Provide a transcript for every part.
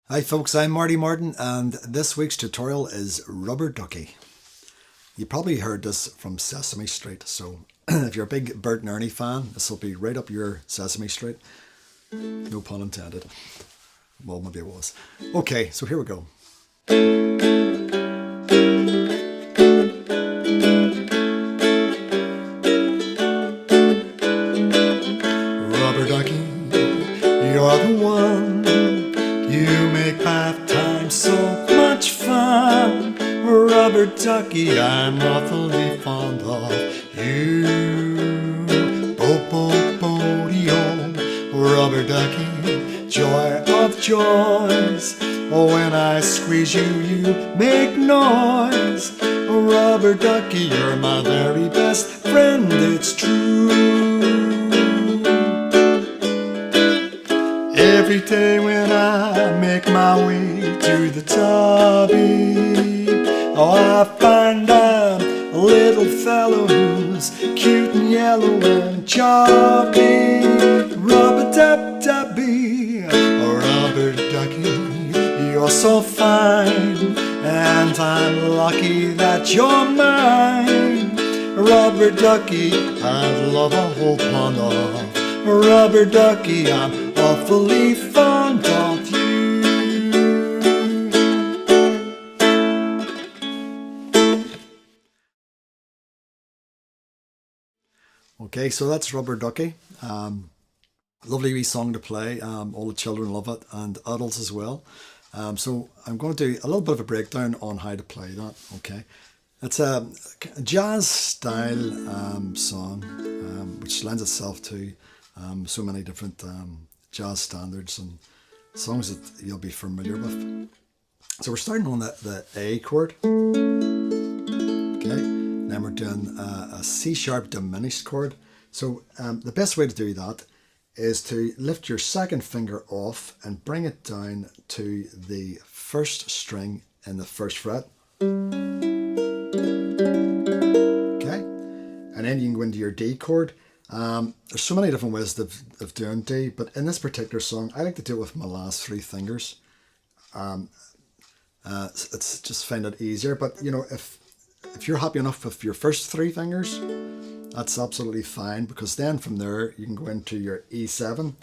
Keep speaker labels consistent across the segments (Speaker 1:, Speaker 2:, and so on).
Speaker 1: Hi folks, I'm Marty Martin and this week's tutorial is Rubber Duckie. You probably heard this from Sesame Street, so if you're a big Bert and Ernie fan, this will be right up your Sesame Street. No pun intended. Well, maybe it was. Okay, so here we go. Rubber Duckie, you're the one. You make bath time so much fun. Rubber Duckie, I'm awfully fond of you. Bo-bo-bo-dee-o, Rubber Duckie, joy of joys. Oh, when I squeeze you, you make noise. Rubber Duckie, you're my very best friend, it's true. Every day when I make my way to the tubby, oh, I find out a little fellow who's cute and yellow and chubby. Rub-a-dub-dubby, oh, Rubber Duckie, you're so fine, and I'm lucky that you're mine. Rubber Duckie, I'd love a whole pond of Rubber Duckie, I'm awfully fond of you. Okay, so that's Rubber Duckie. Lovely wee song to play. All the children love it and adults as well. So I'm going to do a little bit of a breakdown on how to play that. Okay, it's a jazz style song, which lends itself to so many different jazz standards and songs that you'll be familiar with. So we're starting on the A chord. Okay, and then we're doing a C sharp diminished chord. So the best way to do that is to lift your second finger off and bring it down to the first string in the first fret. Okay, and then you can go into your D chord. There's so many different ways of doing D, but in this particular song, I like to do it with my last three fingers. It's just find it easier. But you know, if you're happy enough with your first three fingers, that's absolutely fine, because then from there you can go into your E7.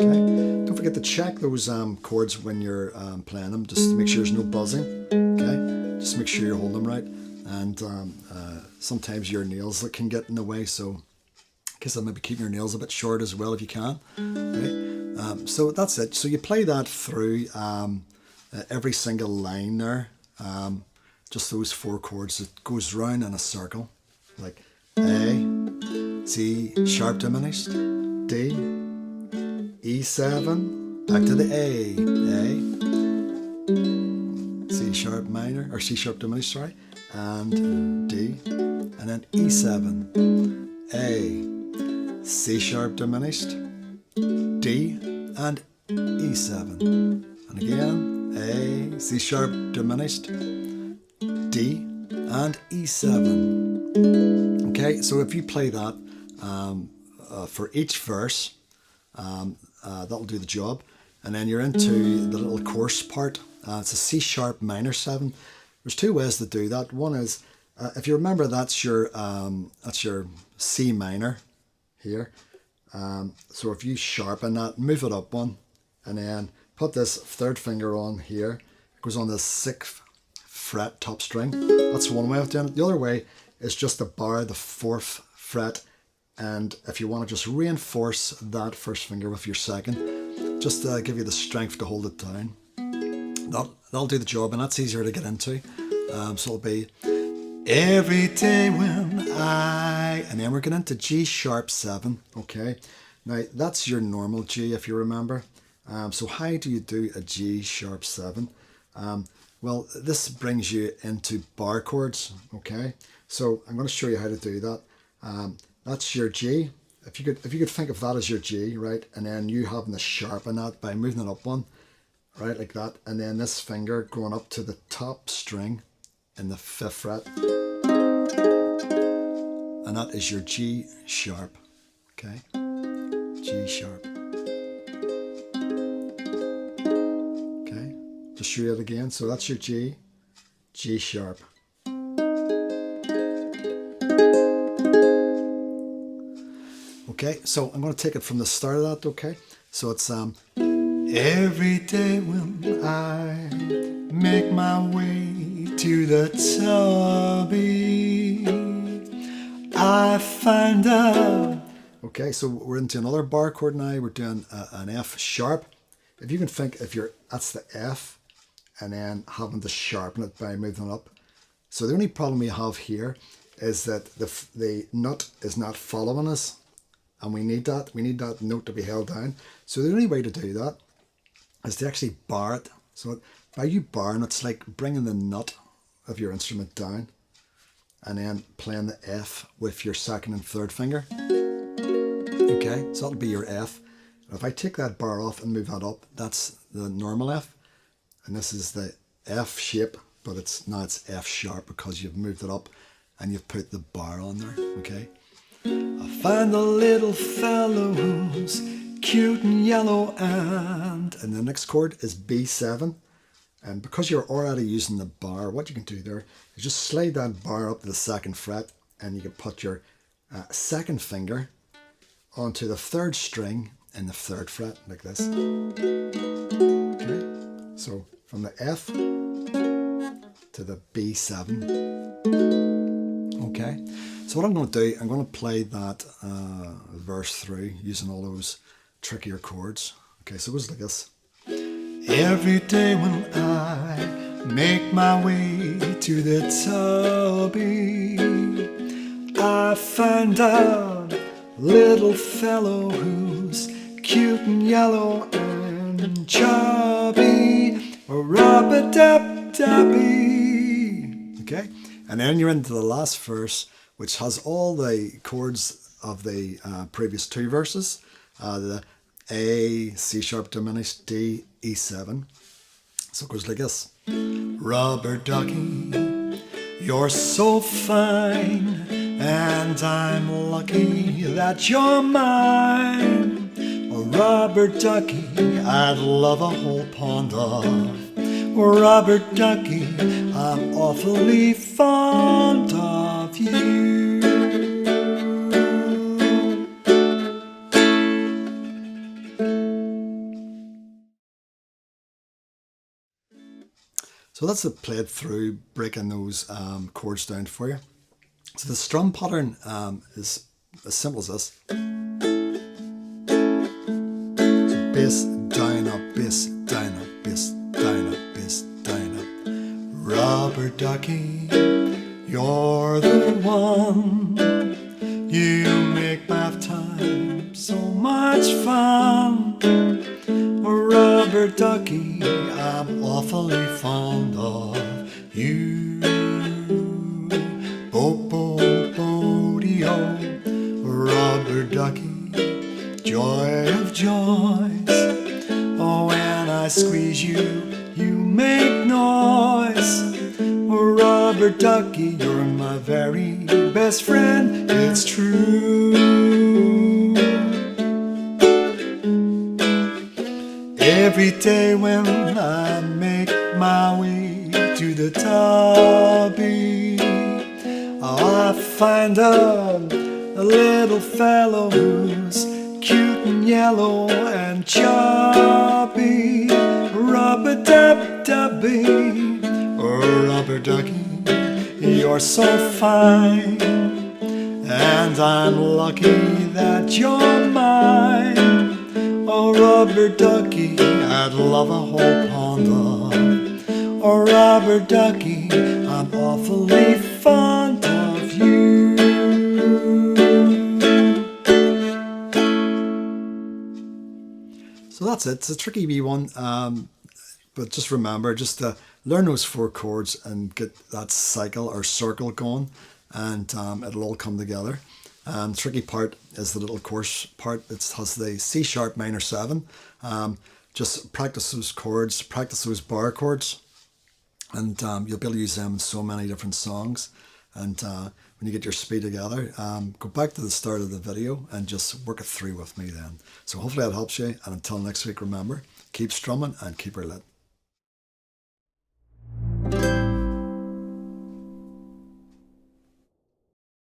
Speaker 1: Okay, don't forget to check those chords when you're playing them, just to make sure there's no buzzing. Okay, just make sure you're holding them right. And sometimes your nails that can get in the way, so I guess I'll maybe keep your nails a bit short as well if you can. Okay? So that's it. So you play that through every single line there, just those four chords. It goes round in a circle, like A, C sharp diminished, D, E7, back to the A, C sharp minor, or C sharp diminished, sorry, and D, and then E7, A, C sharp diminished, D, and E7, and again, A, C sharp diminished, D, and E7. Okay, so if you play that for each verse, that'll do the job. And then you're into the little chorus part. It's a C sharp minor 7. There's two ways to do that. One is, if you remember, that's your C minor here. So if you sharpen that, move it up one, and then put this third finger on here. It goes on the 6th fret top string. That's one way of doing it. The other way is just to bar the 4th fret, and if you want to just reinforce that first finger with your second, just to give you the strength to hold it down. That'll do the job, and that's easier to get into. So it'll be every day when and then we're getting into G sharp 7. Okay, now that's your normal G, if you remember. So how do you do a G sharp 7? Well, this brings you into bar chords. Okay, so I'm going to show you how to do that. That's your G. If you could think of that as your G, right, and then you having to sharpen that by moving it up one, right, like that, and then this finger going up to the top string in the 5th fret, and that is your G sharp. Okay, G sharp. to show you it again. So that's your G, G sharp. Okay, so I'm going to take it from the start of that, okay? So it's every day when I make my way to the chubby, I find out. Okay, so we're into another bar chord now. We're doing an F sharp. If you can think, that's the F, and then having to sharpen it by moving it up. So the only problem we have here is that the nut is not following us, and we need that. We need that note to be held down. So the only way to do that is to actually bar it. So by you barring, it's like bringing the nut of your instrument down and then playing the F with your second and third finger. Okay, so that'll be your F. If I take that bar off and move that up, that's the normal F. And this is the F shape, but it's F sharp because you've moved it up and you've put the bar on there, okay? I find a little fellow who's cute and yellow, and the next chord is B7. And because you're already using the bar, what you can do there is just slide that bar up to the second fret, and you can put your second finger onto the third string in the third fret, like this. Okay, so from the F to the B7. Okay, so what I'm going to do, I'm going to play that verse through using all those trickier chords. Okay, so it goes like this. Every day when I make my way to the tubby, I find out little fellow who's cute and yellow and chubby, rub-a-dub-dubby. Okay, and then you're into the last verse, which has all the chords of the previous two verses. The A, C sharp diminished, D, E7. So it goes like this. Rubber ducky, you're so fine, and I'm lucky that you're mine. A rubber ducky, I'd love a whole pond of. Rubber ducky, I'm awfully fond of you. So that's it played through, breaking those chords down for you. So the strum pattern is as simple as this. So bass, down, up, bass, down, up, bass, down, up, bass, down, up. Rubber ducky, you're the one. You make bath time so much fun. Rubber ducky, I'm awfully fond of you. Bo-bo-bo-dee-o, rubber ducky, joy of joys. Oh, when I squeeze you, you make noise. Rubber ducky, you're my very best friend, it's true. Every day when I make my way to the tubby, I find a little fellow who's cute and yellow and chubby. Rub-a-dub-dubby, rubber ducky, you're so fine, and I'm lucky that you're mine. Oh, rubber ducky, I'd love a whole pond of. Oh, rubber ducky, I'm awfully fond of you. So that's it. It's a tricky wee one, but just remember, just to learn those four chords and get that cycle or circle going, and it'll all come together. The tricky part is the little chorus part. It has the C sharp minor 7. Just practice those chords, practice those bar chords, and you'll be able to use them in so many different songs. And when you get your speed together, go back to the start of the video and just work it through with me then. So hopefully that helps you. And until next week, remember, keep strumming and keep her lit.